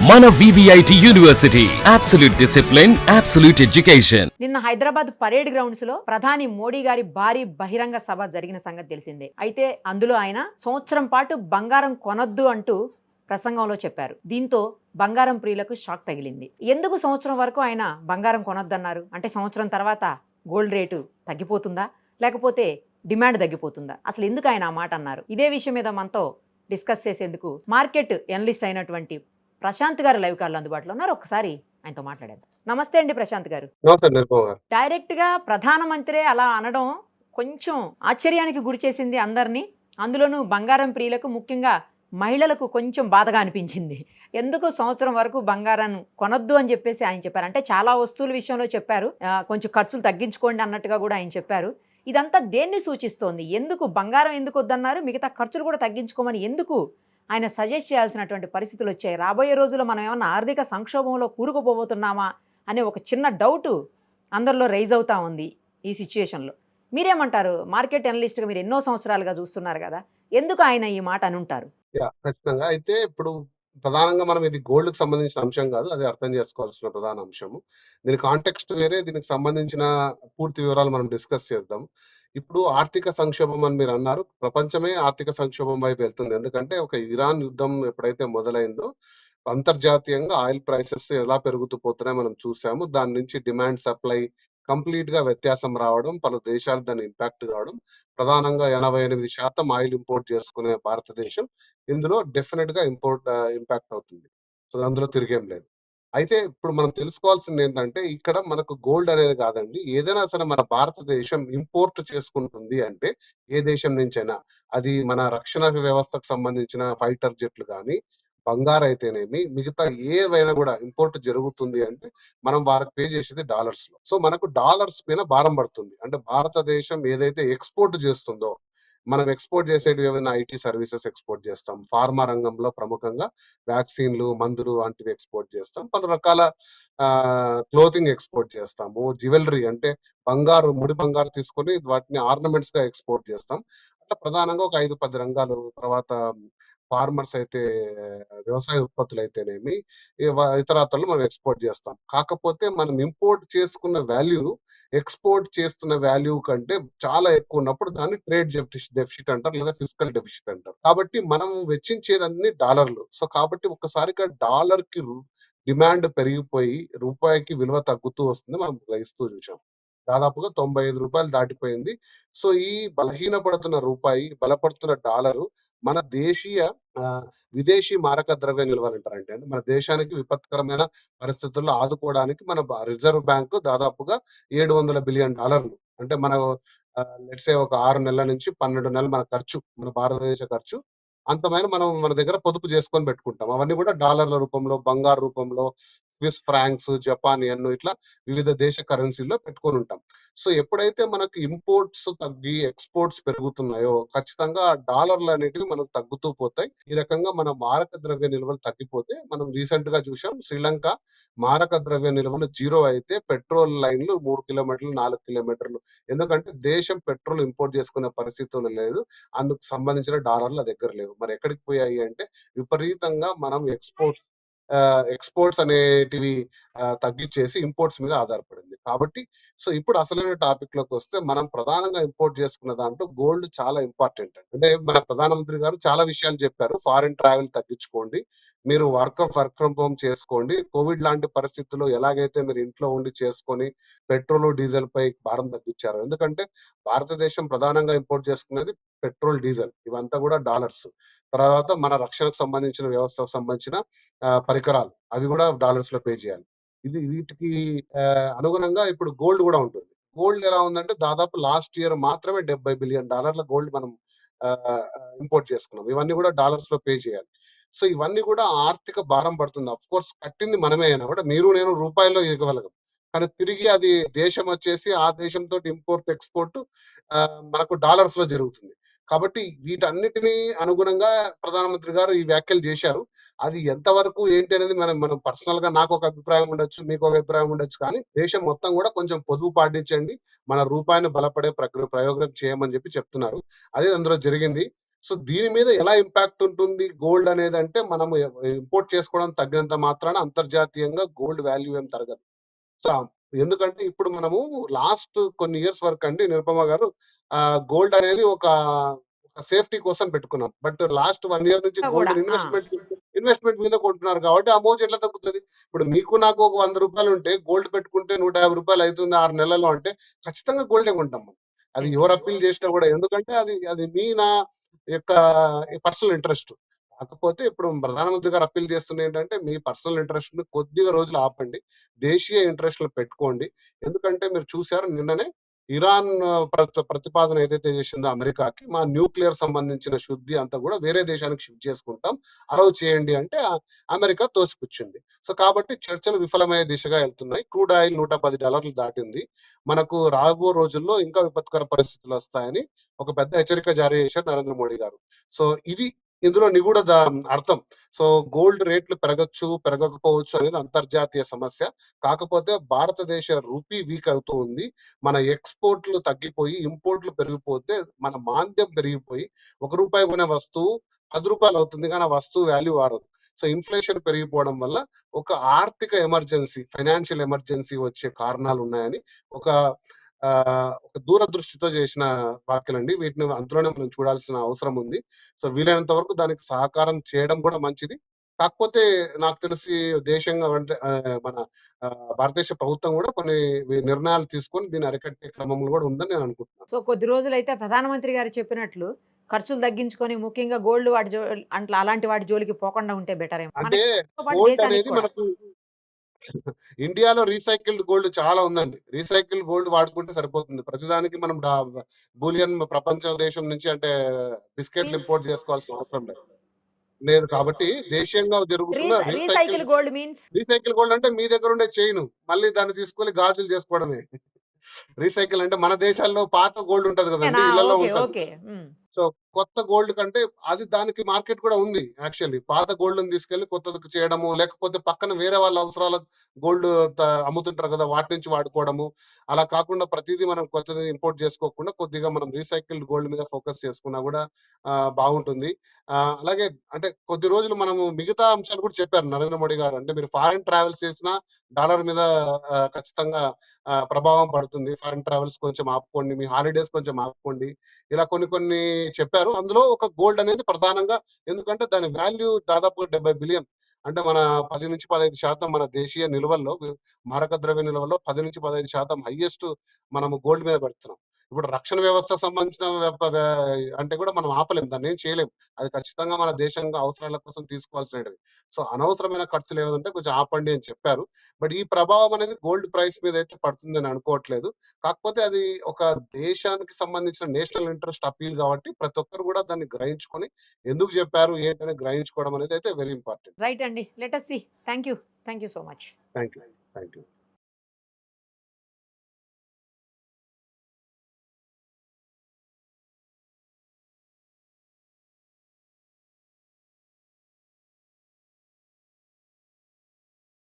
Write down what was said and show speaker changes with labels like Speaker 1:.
Speaker 1: మన VVIT university absolute discipline, absolute education.
Speaker 2: నిన్న Hyderabad parade grounds లో ప్రధాని మోడీ గారి భారీ బహిరంగ సభ జరిగిన సంగతి తెలిసిందే. అయితే అందులో ఆయన సంవత్సరం పాటు బంగారం కొనొద్దు అంటూ ప్రసంగంలో చెప్పారు. దీంతో బంగారం ప్రియులకు షాక్ తగిలింది. ఎందుకు సంవత్సరం వరకు ఆయన బంగారం కొనొద్దన్నారు? అంటే సంవత్సరం తర్వాత గోల్డ్ రేటు తగ్గిపోతుందా, లేకపోతే డిమాండ్ తగ్గిపోతుందా? అసలు ఎందుకు ఆయన ఆ మాట అన్నారు? ఇదే విషయం మీద మనతో డిస్కస్ చేసేందుకు మార్కెట్ ఎనలిస్ట్ అయినటువంటి ప్రశాంత్ గారు లైవ్ కాల్లో అందుబాటులో ఉన్నారు. ఒకసారి ఆయనతో మాట్లాడేద్దాం. నమస్తే అండి ప్రశాంత్ గారు. డైరెక్ట్ గా ప్రధానమంత్రి అలా అనడం కొంచెం ఆశ్చర్యానికి గురి చేసింది అందరినీ. అందులోనూ బంగారం ప్రియులకు, ముఖ్యంగా మహిళలకు కొంచెం బాధగా అనిపించింది. ఎందుకు సంవత్సరం వరకు బంగారం కొనొద్దు అని చెప్పేసి ఆయన చెప్పారు. అంటే చాలా వస్తువుల విషయంలో చెప్పారు, కొంచెం ఖర్చులు తగ్గించుకోండి అన్నట్టుగా కూడా ఆయన చెప్పారు. ఇదంతా దేన్ని సూచిస్తోంది? ఎందుకు బంగారం ఎందుకు వద్దన్నారు? మిగతా ఖర్చులు కూడా తగ్గించుకోమని ఎందుకు ఆయన సజెస్ట్ చేయాల్సినటువంటి పరిస్థితులు వచ్చాయి? రాబోయే రోజుల్లో మనం ఏమన్నా ఆర్థిక సంక్షోభంలో కూరుకుపోబోతున్నామా అనే ఒక చిన్న డౌటు అందరిలో రైజ్ అవుతా ఉంది ఈ సిచ్యుయేషన్లో. మీరేమంటారు? మార్కెట్ అనలిస్ట్గా మీరు ఎన్నో సంవత్సరాలుగా చూస్తున్నారు కదా, ఎందుకు ఆయన ఈ మాట అని ఉంటారు?
Speaker 3: ఖచ్చితంగా. అయితే ఇప్పుడు ప్రధానంగా మనం ఇది గోల్డ్‌కి సంబంధించిన అంశం కాదు. అది అర్థం చేసుకోవాల్సిన ప్రధాన అంశము. దీని కాంటెక్స్ట్ వేరే. దీనికి సంబంధించిన పూర్తి వివరాలు మనం డిస్కస్ చేద్దాం. ఇప్పుడు ఆర్థిక సంక్షోభం అని మీరన్నారు. ప్రపంచమే ఆర్థిక సంక్షోభం వైపు వెళ్తుంది. ఎందుకంటే ఒక ఇరాన్ యుద్ధం ఎప్పుడైతే మొదలైందో అంతర్జాతీయంగా ఆయిల్ ప్రైసెస్ ఎలా పెరుగుతూ పోతున్నాయో మనం చూసాము. దాని నుంచి డిమాండ్, సప్లై కంప్లీట్‌గా వ్యత్యాసం రావడం, పలు దేశాలు దాని ఇంపాక్ట్ కావడం. ప్రధానంగా 88% ఆయిల్ ఇంపోర్ట్ చేసుకునే భారతదేశం ఇందులో డెఫినిట్‌గా ఇంపాక్ట్ అవుతుంది. సో, అందులో తిరిగేం లేదు. అయితే ఇప్పుడు మనం తెలుసుకోవాల్సింది ఏంటంటే, ఇక్కడ మనకు గోల్డ్ అనేది కాదండి. ఏదైనా సరే మన భారతదేశం ఇంపోర్ట్ చేసుకుంటుంది అంటే, ఏ దేశం నుంచైనా, అది మన రక్షణ వ్యవస్థకు సంబంధించిన ఫైటర్ జెట్లు గానీ, బంగారైతేనేమి, మిగతా ఏవైనా కూడా ఇంపోర్ట్ జరుగుతుంది అంటే, మనం వారికి పే చేసేది డాలర్స్‌లో. సో, మనకు డాలర్స్ పైన భారం పడుతుంది. అంటే భారతదేశం ఏదైతే ఎక్స్‌పోర్ట్ చేస్తుందో, మనం ఎక్స్‌పోర్ట్ చేసేటివి ఏవైనా ఐటీ సర్వీసెస్ ఎక్స్‌పోర్ట్ చేస్తాం. ఫార్మా రంగంలో ప్రముఖంగా వ్యాక్సిన్‌లు, మందులు వంటివి ఎక్స్‌పోర్ట్ చేస్తాం. పలు రకాల క్లోతింగ్ ఎక్స్‌పోర్ట్ చేస్తాము. జ్యువెలరీ అంటే బంగారు, ముడి బంగారు తీసుకొని వాటిని ఆర్నమెంట్స్‌గా ఎక్స్‌పోర్ట్ చేస్తాం. అట్లా ప్రధానంగా ఒక 5, 10 రంగాలు. తర్వాత ఫార్మర్స్ అయితే వ్యవసాయ ఉత్పత్తులైతేనేమి, ఇతరాతరలు మనం ఎక్స్‌పోర్ట్ చేస్తాం. కాకపోతే మనం ఇంపోర్ట్ చేసుకున్న వాల్యూ ఎక్స్‌పోర్ట్ చేస్తున్న వాల్యూ కంటే చాలా ఎక్కువ ఉన్నప్పుడు దాన్ని ట్రేడ్ డెఫిసిట్ అంటారు, లేదా ఫిస్కల్ డెఫిసిట్ అంటారు. కాబట్టి మనం వెచ్చించేదన్నీ డాలర్లు. సో, కాబట్టి ఒక్కసారిగా డాలర్‌కి డిమాండ్ పెరిగిపోయి రూపాయికి విలువ తగ్గుతూ వస్తుంది. మనం గ్రహిస్తూ చూసాం. దాదాపుగా రూ. 95 దాటిపోయింది. సో, ఈ బలహీనపడుతున్న రూపాయి, బలపడుతున్న డాలరు మన దేశీయ విదేశీ మారక ద్రవ్య నిల్వలంటారండి. అంటే మన దేశానికి విపత్కరమైన పరిస్థితుల్లో ఆదుకోవడానికి మన రిజర్వ్ బ్యాంక్ దాదాపుగా $700 బిలియన్. అంటే మన లెట్స్ సే ఒక 6 నెలల నుంచి 12 నెలలు మన ఖర్చు, మన భారతదేశ ఖర్చు అంతమైన మనం మన దగ్గర పొదుపు చేసుకొని పెట్టుకుంటాం. అవన్నీ కూడా డాలర్ల రూపంలో, బంగారు రూపంలో, స్విస్ ఫ్రాంక్స్, జపాన్ యెన్ ఇట్లా వివిధ దేశ కరెన్సీల్లో పెట్టుకొని ఉంటాం. సో, ఎప్పుడైతే మనకు ఇంపోర్ట్స్ తగ్గి ఎక్స్‌పోర్ట్స్ పెరుగుతున్నాయో ఖచ్చితంగా డాలర్లు అనేటివి మనకు తగ్గుతూ పోతాయి. ఈ రకంగా మన మారక ద్రవ్య నిల్వలు తగ్గిపోతే, మనం రీసెంట్‌గా చూసాం శ్రీలంక మారక ద్రవ్య నిల్వలు 0 అయితే పెట్రోల్ లైన్‌లు 3 కిలోమీటర్లు, 4 కిలోమీటర్లు. ఎందుకంటే దేశం పెట్రోల్ ఇంపోర్ట్ చేసుకునే పరిస్థితులు లేదు. అందుకు సంబంధించిన డాలర్లు దగ్గర లేవు. మరి ఎక్కడికి పోయాయి అంటే, విపరీతంగా మనం ఎక్స్‌పోర్ట్స్ అనేటివి తగ్గిచ్చేసి ఇంపోర్ట్స్ మీద ఆధారపడింది. కాబట్టి సో, ఇప్పుడు అసలైన టాపిక్‌లోకొస్తే, మనం ప్రధానంగా ఇంపోర్ట్ చేసుకున్న దాంట్లో గోల్డ్ చాలా ఇంపార్టెంట్ అండి. అంటే మన ప్రధానమంత్రి గారు చాలా విషయాలు చెప్పారు. ఫారిన్ ట్రావెల్ తగ్గించుకోండి. మీరు వర్క్ ఫ్రమ్ హోమ్ చేసుకోండి. కోవిడ్ లాంటి పరిస్థితుల్లో ఎలాగైతే మీరు ఇంట్లో ఉండి చేసుకొని పెట్రోల్, డీజిల్ పై భారం తగ్గించారో. ఎందుకంటే భారతదేశం ప్రధానంగా ఇంపోర్ట్ చేసుకునేది పెట్రోల్, డీజిల్ ఇవంతా కూడా డాలర్స్. తర్వాత మన రక్షణకు సంబంధించిన వ్యవస్థకు సంబంధించిన పరికరాలు అవి కూడా డాలర్స్‌లో పే చేయాలి. వీటికి అనుగుణంగా ఇప్పుడు గోల్డ్ కూడా ఉంటుంది. గోల్డ్ ఎలా ఉందంటే, దాదాపు లాస్ట్ ఇయర్ మాత్రమే $70 బిలియన్ గోల్డ్ మనం ఇంపోర్ట్ చేసుకున్నాం. ఇవన్నీ కూడా డాలర్స్‌లో పే చేయాలి. సో, ఇవన్నీ కూడా ఆర్థిక భారం పడుతుంది. ఆఫ్‌కోర్స్ కట్టింది మనమే అయినా కూడా మీరు నేను రూపాయల్లో ఇవ్వగలం. కానీ తిరిగి అది దేశం వచ్చేసి ఆ దేశంతోటి ఇంపోర్ట్, ఎక్స్‌పోర్ట్ మనకు డాలర్స్‌లో జరుగుతుంది. కాబట్టి వీటన్నిటిని అనుగుణంగా ప్రధానమంత్రి గారు ఈ వ్యాఖ్యలు చేశారు. అది ఎంతవరకు ఏంటి అనేది మనం మనం పర్సనల్‌గా నాకొక అభిప్రాయం ఉండొచ్చు, మీకొక అభిప్రాయం ఉండొచ్చు. కానీ దేశం మొత్తం కూడా కొంచెం పొదుపు పాటించండి. మన రూపాయిని బలపడే ప్రయోగం చేయమని చెప్పి చెప్తున్నారు. అదే అందులో జరిగింది. సో దీని మీద ఎలా ఇంపాక్ట్ ఉంటుంది గోల్డ్ అనేది అంటే మనము ఇంపోర్ట్ చేసుకోవడం తగ్గినంత మాత్రాన అంతర్జాతీయంగా గోల్డ్ వాల్యూ ఏం తరగదు. సో ఎందుకంటే ఇప్పుడు మనము లాస్ట్ కొన్ని ఇయర్స్ వరకు అండి నిరుపమ గారు గోల్డ్ అనేది ఒక సేఫ్టీ కోసం పెట్టుకున్నాం. బట్ లాస్ట్ 1 ఇయర్ నుంచి
Speaker 2: కూడా
Speaker 3: గోల్డ్ ఇన్వెస్ట్మెంట్ మీద కొంటున్నారు కాబట్టి ఆ మోజు ఎట్లా తగ్గుతుంది? ఇప్పుడు మీకు నాకు ఒక 100 రూపాయలు ఉంటే గోల్డ్ పెట్టుకుంటే 150 రూపాయలు అవుతుంది 6 నెలల్లో అంటే ఖచ్చితంగా గోల్డే కొంటాం మనం. అది ఎవరు అప్పీల్ చేసినా కూడా. ఎందుకంటే అది నా యొక్క పర్సనల్ ఇంట్రెస్ట్. కాకపోతే ఇప్పుడు ప్రధానమంత్రి గారు అప్పీల్ చేస్తుంది ఏంటంటే మీ పర్సనల్ ఇంట్రెస్ట్ ని కొద్దిగా రోజులు ఆపండి, దేశీయ ఇంట్రెస్ట్లు పెట్టుకోండి. ఎందుకంటే మీరు చూసారు నిన్ననే ఇరాన్ ప్రతిపాదన ఏదైతే చేసిందో అమెరికాకి, మా న్యూక్లియర్ సంబంధించిన శుద్ధి అంతా కూడా వేరే దేశానికి షిఫ్ట్ చేసుకుంటాం, అలౌ చేయండి అంటే అమెరికా తోసిపుచ్చింది. సో కాబట్టి చర్చలు విఫలమయ్యే దిశగా వెళ్తున్నాయి. క్రూడ్ ఆయిల్ $110 దాటింది. మనకు రాబో రోజుల్లో ఇంకా విపత్కర పరిస్థితులు వస్తాయని ఒక పెద్ద హెచ్చరిక జారీ చేశారు నరేంద్ర మోడీ గారు. సో ఇది ఇందులో నిగూఢ అర్థం. సో గోల్డ్ రేట్లు పెరగచ్చు, పెరగకపోవచ్చు అనేది అంతర్జాతీయ సమస్య. కాకపోతే భారతదేశ రూపీ వీక్ అవుతూ ఉంది. మన ఎక్స్‌పోర్ట్‌లు తగ్గిపోయి, ఇంపోర్ట్‌లు పెరిగిపోతే మన మాంద్యం పెరిగిపోయి ₹1 కొనే వస్తువు ₹10 అవుతుంది. కానీ ఆ వస్తువు వాల్యూ మారదు. సో ఇన్‌ఫ్లేషన్ పెరిగిపోవడం వల్ల ఒక ఆర్థిక ఎమర్జెన్సీ, ఫైనాన్షియల్ ఎమర్జెన్సీ వచ్చే కారణాలు ఉన్నాయని ఒక ఒక దూరదృష్టితో చేసిన వ్యాఖ్యలండి. వీటిని అందులోనే మనం చూడాల్సిన అవసరం ఉంది. సో వీలైనంత వరకు దానికి సహకారం చేయడం కూడా మంచిది. కాకపోతే నాకు తెలిసి దేశంగా అంటే మన భారతదేశ ప్రభుత్వం కూడా కొన్ని నిర్ణయాలు తీసుకొని దీన్ని అరికట్టే క్రమంలో కూడా ఉందని నేను అనుకుంటున్నాను.
Speaker 2: సో కొద్ది రోజులైతే ప్రధానమంత్రి గారు చెప్పినట్లు ఖర్చులు తగ్గించుకొని ముఖ్యంగా గోల్డ్ వాటి అలాంటి వాటి జోలికి పోకుండా ఉంటే బెటర్ ఏమో.
Speaker 3: అంటే
Speaker 2: మనతో పాటు
Speaker 3: గోల్డ్
Speaker 2: దేశానికి
Speaker 3: అనేది
Speaker 2: కూడా.
Speaker 3: మనకు ఇండియాలో రీసైకిల్డ్ గోల్డ్ చాలా ఉందండి. రీసైకిల్డ్ గోల్డ్ వాడుకుంటే సరిపోతుంది. ప్రతిదానికి మనం బూలియన్ ప్రపంచ దేశం నుంచి అంటే బిస్కెట్లు
Speaker 2: మీన్స్
Speaker 3: ఇంపోర్ట్ చేసుకోవాల్సిన అవసరం లేదు. లేదు కాబట్టి దేశీయంగా జరుగుతున్న
Speaker 2: recycle gold means
Speaker 3: recycle gold అంటే మీ దగ్గర ఉండే చైన్ మళ్ళీ దాన్ని తీసుకొని గాజులు చేసుకోవడమే. రీసైకిల్ అంటే మన దేశాల్లో పాత గోల్డ్ ఉంటది కదండీ! ఇళ్లలో
Speaker 2: ఓకే
Speaker 3: ఉంటది.
Speaker 2: ఓకే.
Speaker 3: సో కొత్త గోల్డ్ కంటే అది దానికి మార్కెట్ కూడా ఉంది యాక్చువల్లీ. పాత గోల్డ్‌ని తీసుకెళ్ళి కొత్తది చేయడము, లేకపోతే పక్కన వేరే వాళ్ళ అవసరాలకు గోల్డ్ అమ్ముతుంటారు కదా! వాటి నుంచి వాడుకోవడము. అలా కాకుండా ప్రతీదీ మనం కొత్తది ఇంపోర్ట్ చేసుకోకుండా కొద్దిగా మనం రీసైకిల్డ్ గోల్డ్ మీద ఫోకస్ చేసుకున్నా కూడా బాగుంటుంది. అలాగే అంటే కొద్ది రోజులు మనము మిగతా అంశాలు కూడా చెప్పారు నరేంద్ర మోడీ గారు. అంటే మీరు ఫారిన్ ట్రావెల్స్ చేసినా డాలర్ మీద ఖచ్చితంగా ప్రభావం పడుతుంది. ఫారిన్ ట్రావెల్స్ కొంచెం ఆపుకోండి, మీ హాలిడేస్ కొంచెం ఆపుకోండి. ఇలా కొన్ని చెప్పారు. అందులో ఒక గోల్డ్ అనేది ప్రధానంగా. ఎందుకంటే దాని వాల్యూ దాదాపుగా 70 బిలియన్. అంటే మన 10-15% మన దేశీయ నిల్వల్లో మారక ద్రవ్య నిల్వల్లో 10-15% హైయెస్ట్ మనము గోల్డ్ మీద పెడుతున్నాం. ఇప్పుడు రక్షణ వ్యవస్థకు సంబంధించిన అంటే కూడా మనం ఆపలేం. దాన్ని ఏం చేయలేం. అది ఖచ్చితంగా మన దేశంగా అవసరాల కోసం తీసుకోవాల్సినవి. సో అనవసరమైన ఖర్చులు ఏమంటే కొంచెం ఆపండి అని చెప్పారు. బట్ ఈ ప్రభావం అనేది గోల్డ్ ప్రైస్ మీద అయితే పడుతుందని అనుకోవట్లేదు. కాకపోతే అది ఒక దేశానికి సంబంధించిన నేషనల్ ఇంట్రెస్ట్ అప్పీల్ కాబట్టి ప్రతి ఒక్కరు కూడా దాన్ని గ్రహించుకొని ఎందుకు చెప్పారు ఏంటని గ్రహించుకోవడం అనేది అయితే వెరీ ఇంపార్టెంట్.
Speaker 2: రైట్ అండి. Let us see. Thank you so much.
Speaker 3: Thank you. Thank you.